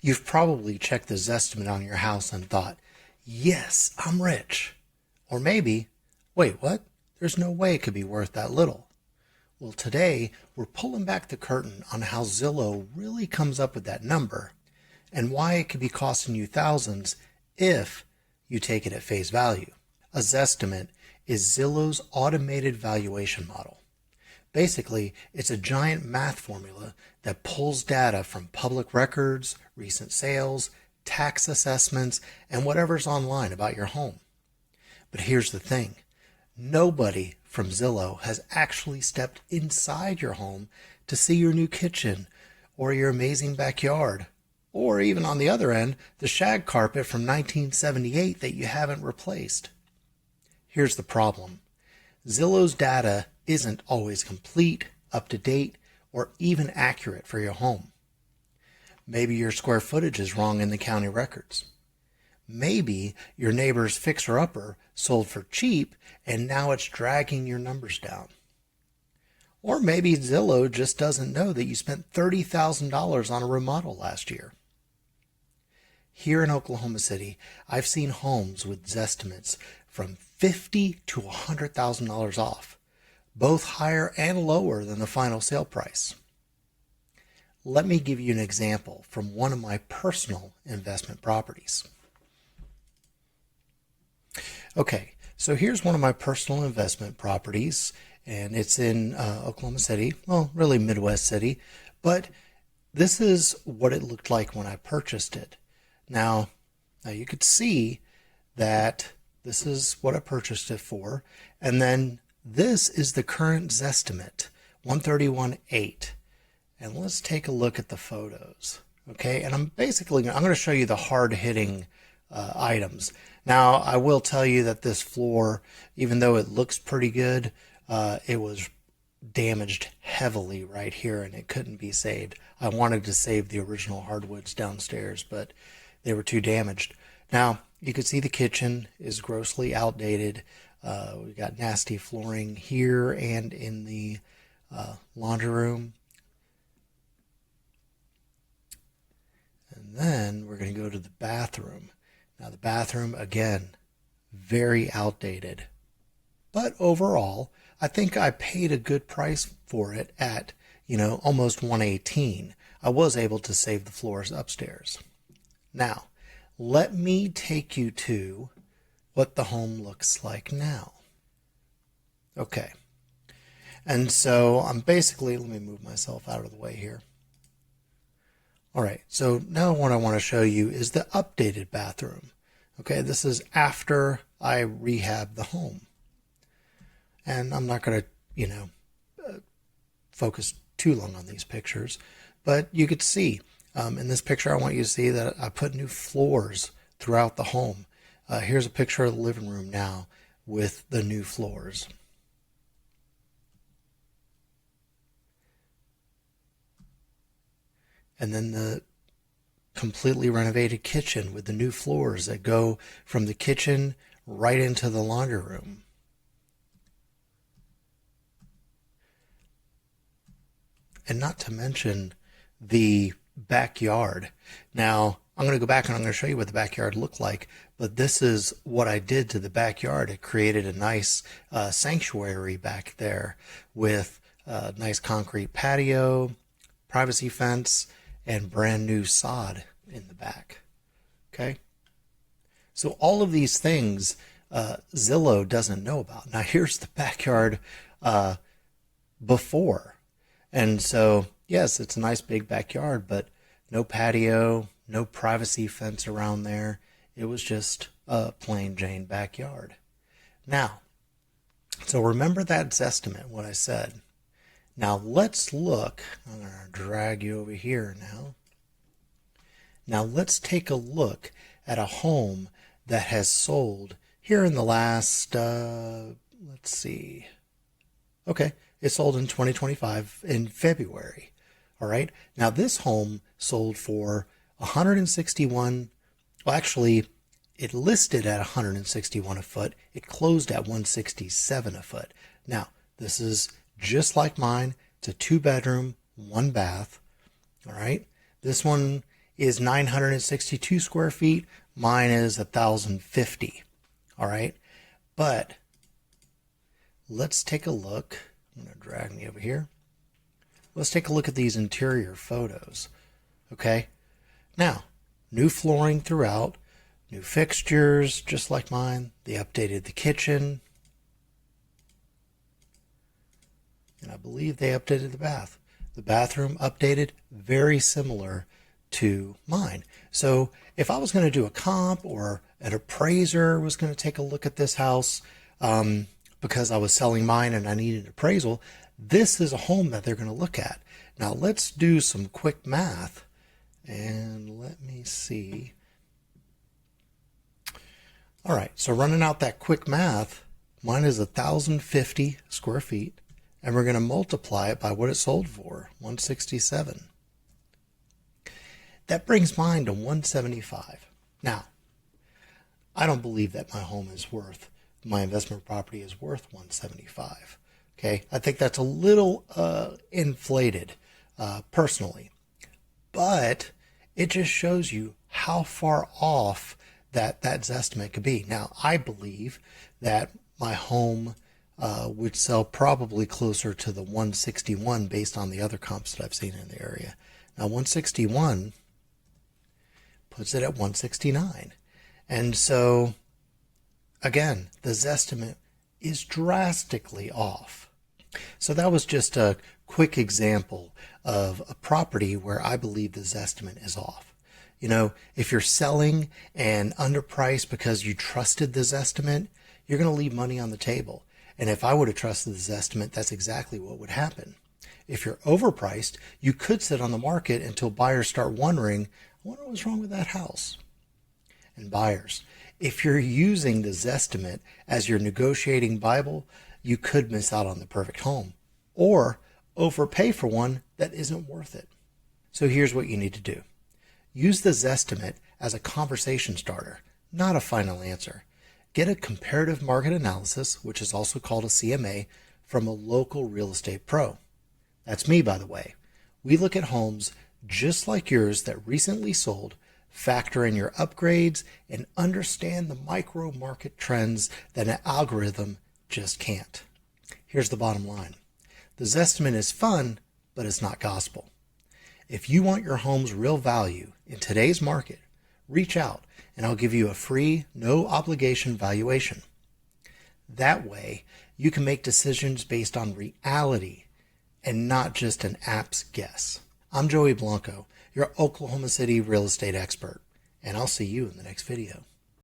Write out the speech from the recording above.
You've probably checked the Zestimate on your house and thought, yes, I'm rich. Or maybe, wait, what? There's no way it could be worth that little. Well, today we're pulling back the curtain on how Zillow really comes up with that number and why it could be costing you thousands if you take it at face value. A Zestimate is Zillow's automated valuation model. Basically, it's a giant math formula that pulls data from public records, recent sales, tax assessments, and whatever's online about your home. But here's the thing. Nobody from Zillow has actually stepped inside your home to see your new kitchen or your amazing backyard, or even on the other end, the shag carpet from 1978 that you haven't replaced. Here's the problem. Zillow's data isn't always complete, up to date, or even accurate for your home. Maybe your square footage is wrong in the county records. Maybe your neighbor's fixer-upper sold for cheap and now it's dragging your numbers down. Or maybe Zillow just doesn't know that you spent $30,000 on a remodel last year. Here in Oklahoma City, I've seen homes with Zestimates from $50,000 to $100,000 off, both higher and lower than the final sale price. Let me give you an example from one of my personal investment properties. Okay, so here's one of my personal investment properties, and it's in Oklahoma City, well, really Midwest City, but this is what it looked like when I purchased it. Now you could see that this is what I purchased it for, and then this is the current Zestimate, 131.8. And let's take a look at the photos. Okay, and I'm going to show you the hard-hitting items. Now, I will tell you that this floor, even though it looks pretty good, it was damaged heavily right here and it couldn't be saved. I wanted to save the original hardwoods downstairs, but they were too damaged. Now, you can see the kitchen is grossly outdated. We got nasty flooring here and in the laundry room. And then we're going to go to the bathroom. Now the bathroom, again, very outdated. But overall, I think I paid a good price for it at, almost $118. I was able to save the floors upstairs. Now, let me take you to what the home looks like now. Okay. And so I'm let me move myself out of the way here. All right, so now what I want to show you is the updated bathroom. Okay, this is after I rehab the home. And I'm not going to, focus too long on these pictures, but you could see in this picture, I want you to see that I put new floors throughout the home. Here's a picture of the living room now with the new floors. And then the completely renovated kitchen with the new floors that go from the kitchen right into the laundry room. And not to mention the backyard. Now, I'm going to go back and I'm going to show you what the backyard looked like, but this is what I did to the backyard. It created a nice sanctuary back there with a nice concrete patio, privacy fence, and brand new sod in the back. Okay, so all of these things Zillow doesn't know about. Now here's the backyard before, and so yes, it's a nice big backyard, but no patio, no privacy fence around there. It was just a plain Jane backyard. Now, so remember that Zestimate, what I said. Now let's look, I'm going to drag you over here now. Now let's take a look at a home that has sold here in the last, let's see. Okay, it sold in 2025 in February. All right, now this home sold for 161, well actually it listed at 161 a foot. It closed at 167 a foot. Now this is just like mine. It's a 2-bedroom, 1 bath. All right. This one is 962 square feet. Mine is 1,050. All right. But let's take a look. I'm going to drag me over here. Let's take a look at these interior photos. Okay. Now, new flooring throughout, new fixtures, just like mine. They updated the kitchen. And I believe they updated the bath. The bathroom updated, very similar to mine. So if I was going to do a comp or an appraiser was going to take a look at this house because I was selling mine and I needed appraisal, this is a home that they're going to look at. Now let's do some quick math and let me see. All right, so running out that quick math, mine is 1,050 square feet. And we're going to multiply it by what it sold for, 167. That brings mine to 175. Now, I don't believe that my investment property is worth 175. Okay, I think that's a little inflated personally, but it just shows you how far off that Zestimate could be. Now, I believe that my home would sell probably closer to the 161 based on the other comps that I've seen in the area. Now 161 puts it at 169. And so again, the Zestimate is drastically off. So that was just a quick example of a property where I believe the Zestimate is off. You know, if you're selling and underpriced because you trusted the Zestimate, you're going to leave money on the table. And if I would have trusted the Zestimate, that's exactly what would happen. If you're overpriced, you could sit on the market until buyers start wondering, I wonder what's wrong with that house. And buyers, if you're using the Zestimate as your negotiating Bible, you could miss out on the perfect home or overpay for one that isn't worth it. So here's what you need to do. Use the Zestimate as a conversation starter, not a final answer. Get a comparative market analysis, which is also called a CMA, from a local real estate pro. That's me, by the way. We look at homes just like yours that recently sold, factor in your upgrades, and understand the micro market trends that an algorithm just can't. Here's the bottom line. The Zestimate is fun, but it's not gospel. If you want your home's real value in today's market, reach out and I'll give you a free, no obligation valuation. That way, you can make decisions based on reality and not just an app's guess. I'm Joey Blanco, your Oklahoma City real estate expert, and I'll see you in the next video.